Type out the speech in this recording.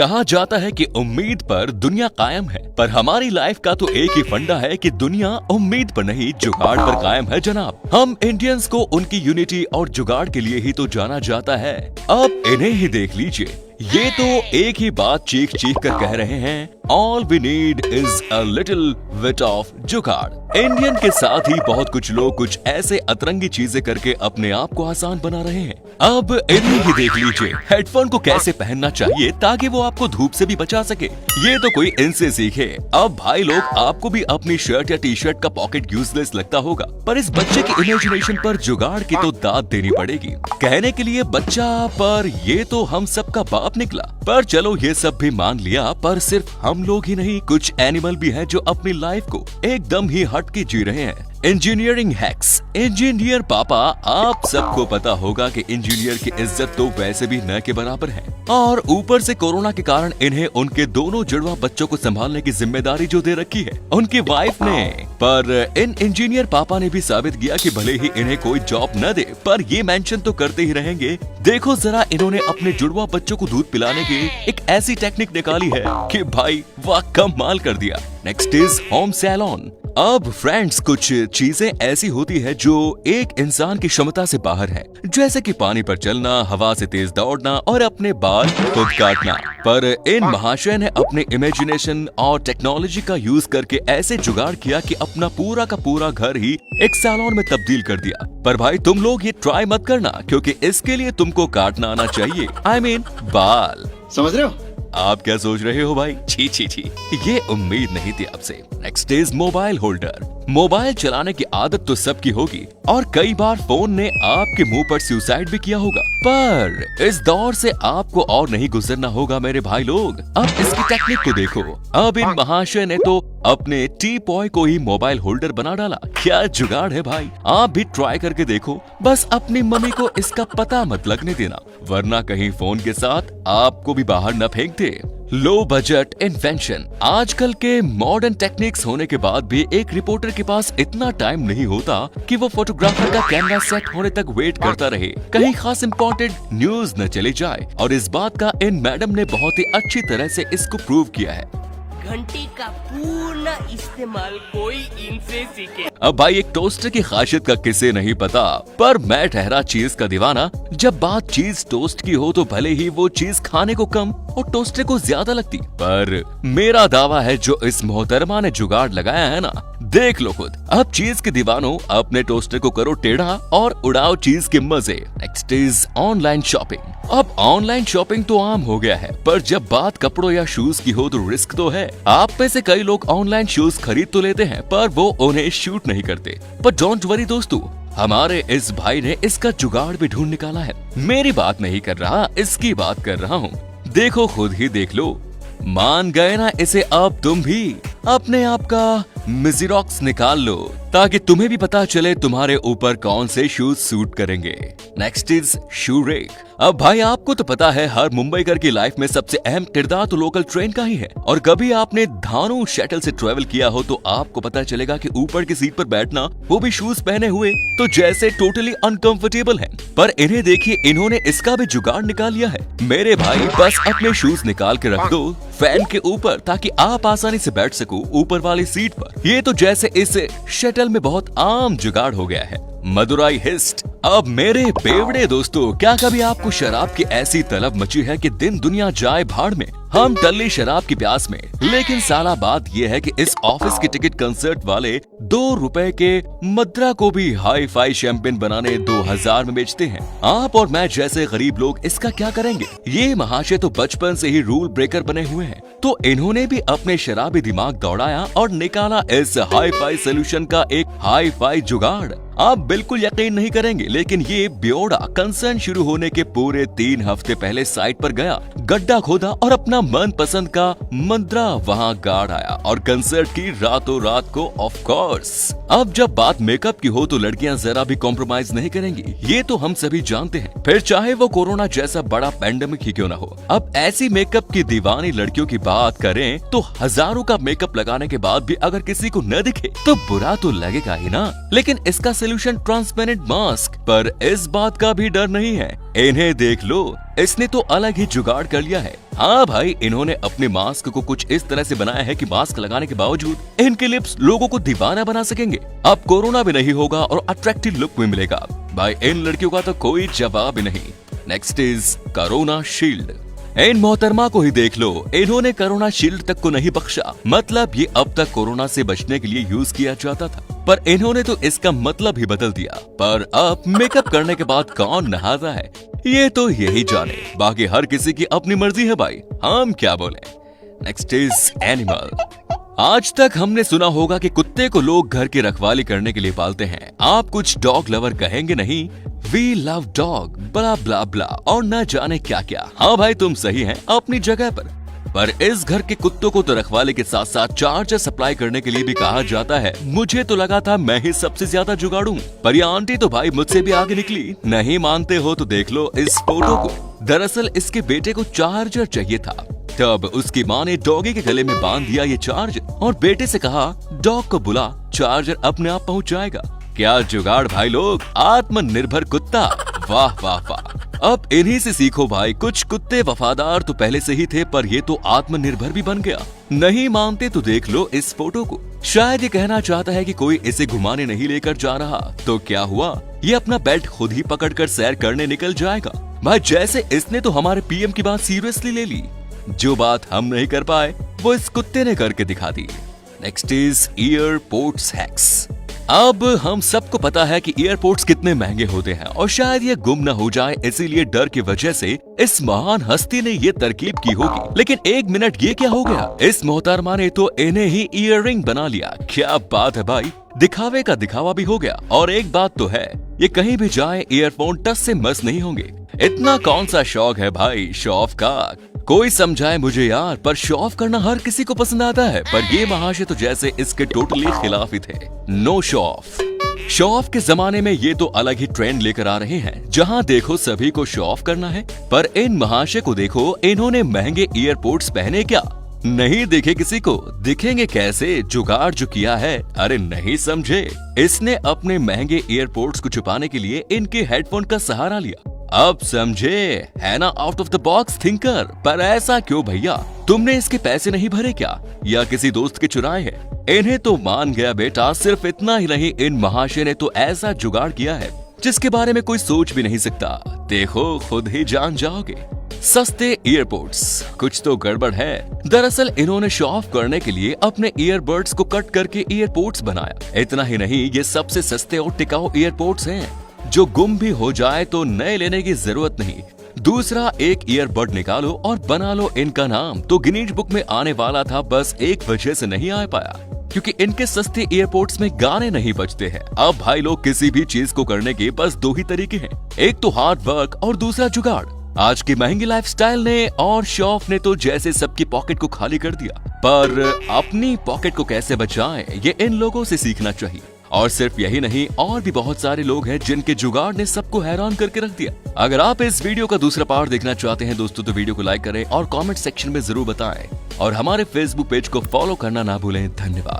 कहा जाता है कि उम्मीद पर दुनिया कायम है, पर हमारी लाइफ का तो एक ही फंडा है कि दुनिया उम्मीद पर नहीं जुगाड़ पर कायम है जनाब। हम इंडियंस को उनकी यूनिटी और जुगाड़ के लिए ही तो जाना जाता है। अब इन्हें ही देख लीजिए, ये तो एक ही बात चीख चीख कर कह रहे हैं, all we need is a little bit of jugaad. Indian के साथ ही बहुत कुछ लोग कुछ ऐसे अतरंगी चीजें करके अपने आप को आसान बना रहे हैं। अब इन्हें ही देख लीजिए, हेडफोन को कैसे पहनना चाहिए ताकि वो आपको धूप से भी बचा सके, ये तो कोई इनसे सीखे। अब भाई लोग, आपको भी अपनी शर्ट या टी शर्ट का पॉकेट यूजलेस लगता होगा, पर इस बच्चे की इमेजिनेशन पर जुगाड़ की तो दाद देनी पड़ेगी। कहने के लिए बच्चा, पर ये तो हम सबका बाप निकला। पर चलो ये सब भी मान लिया, पर सिर्फ हम लोग ही नहीं, कुछ एनिमल भी हैं जो अपनी लाइफ को एकदम ही हट के जी रहे हैं। Engineering hacks. इंजीनियर पापा, आप सबको पता होगा कि इंजीनियर की इज्जत तो वैसे भी न के बराबर है, और ऊपर से कोरोना के कारण इन्हें उनके दोनों जुड़वा बच्चों को संभालने की जिम्मेदारी जो दे रखी है उनकी वाइफ ने। पर इन इंजीनियर पापा ने भी साबित किया कि भले ही इन्हें कोई जॉब न दे, पर ये मेंशन तो करते ही रहेंगे। देखो जरा, इन्होंने अपने जुड़वा बच्चों को दूध पिलाने की एक ऐसी टेक्निक निकाली है कि भाई वाह, कमाल कर दिया। Next is home salon. अब फ्रेंड्स, कुछ चीजें ऐसी होती है जो एक इंसान की क्षमता से बाहर है, जैसे कि पानी पर चलना, हवा से तेज दौड़ना और अपने बाल खुद काटना। पर इन महाशय ने अपने इमेजिनेशन और टेक्नोलॉजी का यूज करके ऐसे जुगाड़ किया कि अपना पूरा का पूरा घर ही एक सैलून में तब्दील कर दिया। पर भाई तुम लोग ये ट्राई मत करना, क्योंकि इसके लिए तुमको काटना आना चाहिए, I mean, बाल। समझ रहे हो? आप क्या सोच रहे हो भाई? छी छी छी, ये उम्मीद नहीं थी आपसे। Next is mobile holder. Mobile चलाने की आदत तो सबकी होगी, और कई बार फोन ने आपके मुंह पर सुसाइड भी किया होगा, पर इस दौर से आपको और नहीं गुजरना होगा मेरे भाई लोग। अब इसकी टेक्निक को देखो। अब इन महाशय ने तो अपने टी पॉय को ही मोबाइल होल्डर बना डाला। क्या जुगाड़ है भाई, आप भी ट्राई करके देखो। बस अपनी मम्मी को इसका पता मत लगने देना, वरना कहीं फोन के साथ आपको भी बाहर न फेंक दे। Low budget invention. आजकल के मॉडर्न टेक्निक्स होने के बाद भी एक रिपोर्टर के पास इतना टाइम नहीं होता कि वो फोटोग्राफर का कैमरा सेट होने तक वेट करता रहे, कहीं खास इम्पोर्टेंट न्यूज न चले जाए। और इस बात का इन मैडम ने बहुत ही अच्छी तरह से इसको प्रूव किया है। घंटी का पूर्ण इस्तेमाल कोई इनसे सीखे। अब भाई, एक टोस्टर की खासियत का किसे नहीं पता, पर मैं ठहरा चीज का दीवाना। जब बात चीज टोस्ट की हो तो भले ही वो चीज खाने को कम और टोस्टर को ज्यादा लगती, पर मेरा दावा है जो इस मोहतरमा ने जुगाड़ लगाया है ना, देख लो खुद। अब चीज के दीवानों, अपने टोस्टर को करो टेढ़ा और उड़ाओ चीज के मजे। Next is online shopping. अब ऑनलाइन शॉपिंग तो आम हो गया है, पर जब बात कपड़ों या शूज की हो तो रिस्क तो है। आप में से कई लोग ऑनलाइन शूज खरीद तो लेते हैं, पर वो उन्हें शूट नहीं करते। पर डोंट वरी दोस्तों, हमारे इस भाई ने इसका जुगाड़ भी ढूंढ निकाला है। मेरी बात नहीं कर रहा, इसकी बात कर रहा हूँ। देखो, खुद ही देख लो। मान गए ना इसे? अब तुम भी अपने आप का मिज़िरॉक्स निकाल लो, ताकि तुम्हें भी पता चले तुम्हारे ऊपर कौन से शूज सूट करेंगे। Next is shoe rack. अब भाई, आपको तो पता है हर मुंबईकर की लाइफ में सबसे अहम किरदार तो लोकल ट्रेन का ही है, और कभी आपने धानु शटल से ट्रेवल किया हो तो आपको पता चलेगा कि ऊपर की सीट पर बैठना, वो भी शूज पहने हुए, तो जैसे टोटली अनकंफर्टेबल है। पर इन्हें देखिए, इन्होंने इसका भी जुगाड़ निकाल लिया है। मेरे भाई, बस अपने शूज निकाल के रख दो फैन के ऊपर, ताकि आप आसानी से बैठ सको ऊपर वाली सीट पर। ये तो जैसे इस शटल में बहुत आम जुगाड़ हो गया है। मदुराई हिस्ट। अब मेरे बेवड़े दोस्तों, क्या कभी आपको शराब की ऐसी तलब मची है कि दिन दुनिया जाए भाड़ में? हम टल्ली शराब की प्यास में, लेकिन साला बात यह है कि इस ऑफिस के टिकट कंसर्ट वाले 2 रुपए के मदरा को भी हाई फाई शैंपेन बनाने 2000 में बेचते हैं। आप और मैं जैसे गरीब लोग इसका क्या करेंगे? ये महाशय तो बचपन से ही रूल ब्रेकर बने हुए हैं, तो इन्होंने भी अपने शराबी दिमाग दौड़ाया और निकाला इस हाई फाई सोल्यूशन का एक हाई फाई जुगाड़। आप बिल्कुल यकीन नहीं करेंगे, लेकिन ये ब्योड़ा कंसर्न शुरू होने के पूरे 3 हफ्ते पहले साइट पर गया, गड्ढा खोदा और अपना मन पसंद का मंत्रा वहां गाड़ आया और कंसर्ट की रातों रात को ऑफ कोर्स। अब जब बात मेकअप की हो तो लड़कियां जरा भी कॉम्प्रोमाइज नहीं करेंगी, ये तो हम सभी जानते हैं, फिर चाहे वो कोरोना जैसा बड़ा पैंडेमिक ही क्यों ना हो। अब ऐसी मेकअप की दीवानी लड़कियों की बात करें तो हजारों का मेकअप लगाने के बाद भी अगर किसी को न दिखे तो बुरा तो लगेगा ही ना। लेकिन इसका रेजोल्यूशन ट्रांसपेरेंट मास्क, पर इस बात का भी डर नहीं है। इन्हें देख लो, इसने तो अलग ही जुगाड़ कर लिया है। हाँ भाई, इन्होंने अपने मास्क को कुछ इस तरह से बनाया है कि मास्क लगाने के बावजूद इनके लिप्स लोगों को दीवाना बना सकेंगे। अब कोरोना भी नहीं होगा और अट्रैक्टिव लुक भी मिलेगा। भाई इन लड़कियों का तो कोई जवाब ही नहीं। Next is Corona Shield. इन मोहतरमा को ही देख लो, इन्होंने कोरोना शील्ड तक को नहीं बख्शा। मतलब ये अब तक कोरोना से बचने के लिए यूज किया जाता था, पर इन्होंने तो इसका मतलब ही बदल दिया। पर अब मेकअप करने के बाद कौन नहाता है, ये तो यही जाने। बाकी हर किसी की अपनी मर्जी है भाई, हम क्या बोले। Next is animal. आज तक हमने सुना होगा कि कुत्ते को लोग घर की रखवाली करने के लिए पालते हैं। आप कुछ डॉग लवर कहेंगे नहीं, वी लव डॉग ब्ला ब्ला ब्ला और न जाने क्या क्या। हाँ भाई, तुम सही हैं अपनी जगह पर इस घर के कुत्तों को तो रखवाले के साथ साथ चार्जर सप्लाई करने के लिए भी कहा जाता है। मुझे तो लगा था मैं ही सबसे ज्यादा जुगाड़ू, पर ये आंटी तो भाई मुझसे भी आगे निकली। नहीं मानते हो तो देख लो इस फोटो को। दरअसल इसके बेटे को चार्जर चाहिए था, तब उसकी माँ ने डॉगी के गले में बांध दिया ये चार्जर और बेटे से कहा डॉग को बुला, चार्जर अपने आप पहुंच जाएगा। क्या जुगाड़ भाई लोग, आत्मनिर्भर कुत्ता, वाह वाह वाह। अब इन्हीं से सीखो भाई। कुछ कुत्ते वफादार तो पहले से ही थे, पर ये तो आत्मनिर्भर भी बन गया। नहीं मानते तो देख लो इस फोटो को। शायद ये कहना चाहता है कि कोई इसे घुमाने नहीं लेकर जा रहा, तो क्या हुआ, ये अपना बेड खुद ही पकड़कर सैर करने निकल जाएगा। भाई जैसे इसने तो हमारे पीएम की बात सीरियसली ले ली। जो बात हम नहीं कर पाए वो इस कुत्ते ने करके दिखा दी। Next is airports hacks. अब हम सबको पता है कि एयरपोर्ट्स कितने महंगे होते हैं और शायद ये गुम न हो जाए, इसीलिए डर की वजह से इस महान हस्ती ने ये तरकीब की होगी। लेकिन एक मिनट, ये क्या हो गया, इस मोहतरमा ने तो इन्हें ही ईयररिंग बना लिया। क्या बात है भाई, दिखावे का दिखावा भी हो गया। और एक बात तो है, ये कहीं भी जाए ईयरफोन टच से मस नहीं होंगे। इतना कौन सा शौक है भाई शो ऑफ का। कोई समझाए मुझे यार, पर शो ऑफ करना हर किसी को पसंद आता है, पर ये महाशय तो जैसे इसके टोटली खिलाफ ही थे। No show off. Show off के जमाने में ये तो अलग ही ट्रेंड लेकर आ रहे हैं, जहां देखो सभी को शो ऑफ करना है। पर इन महाशय को देखो, इन्होंने महंगे ईयरपोर्ट्स पहने क्या नहीं दिखे किसी को, दिखेंगे कैसे, जुगाड़ जो किया है। अरे नहीं समझे, इसने अपने महंगे ईयरपोर्ट्स को छुपाने के लिए इनके हेडफोन का सहारा लिया। अब समझे, है ना out of the box thinker. पर ऐसा क्यों भैया, तुमने इसके पैसे नहीं भरे क्या, या किसी दोस्त के चुराए हैं? इन्हें तो मान गया बेटा। सिर्फ इतना ही नहीं, इन महाशय ने तो ऐसा जुगाड़ किया है जिसके बारे में कोई सोच भी नहीं सकता। देखो खुद ही जान जाओगे। सस्ते ईयरपोर्ट्स, कुछ तो गड़बड़ है। दरअसल इन्होंने शो ऑफ करने के लिए अपने ईयरबड्स को कट करके ईयरपोर्ट्स बनाया। इतना ही नहीं, ये सबसे सस्ते और टिकाऊ ईयरपोर्ट्स हैं, जो गुम भी हो जाए तो नए लेने की जरूरत नहीं। दूसरा, एक ईयरबड निकालो और बना लो इनका नाम, तो गिनीज बुक में आने वाला था, बस एक वजह से नहीं आ पाया, क्योंकि इनके सस्ते ईयरपोर्ट्स में गाने नहीं बजते हैं। अब भाई लोग, किसी भी चीज को करने के बस दो ही तरीके हैं, एक तो हार्ड वर्क और दूसरा जुगाड़। आज की महंगी लाइफस्टाइल ने और शो ऑफ ने तो जैसे सबकी पॉकेट को खाली कर दिया, पर अपनी पॉकेट को कैसे बचाएं, ये इन लोगों से सीखना चाहिए। और सिर्फ यही नहीं, और भी बहुत सारे लोग हैं जिनके जुगाड़ ने सबको हैरान करके रख दिया। अगर आप इस वीडियो का दूसरा पार्ट देखना चाहते हैं दोस्तों, तो वीडियो को लाइक करें और कमेंट सेक्शन में जरूर बताएं, और हमारे फेसबुक पेज को फॉलो करना ना भूलें। धन्यवाद।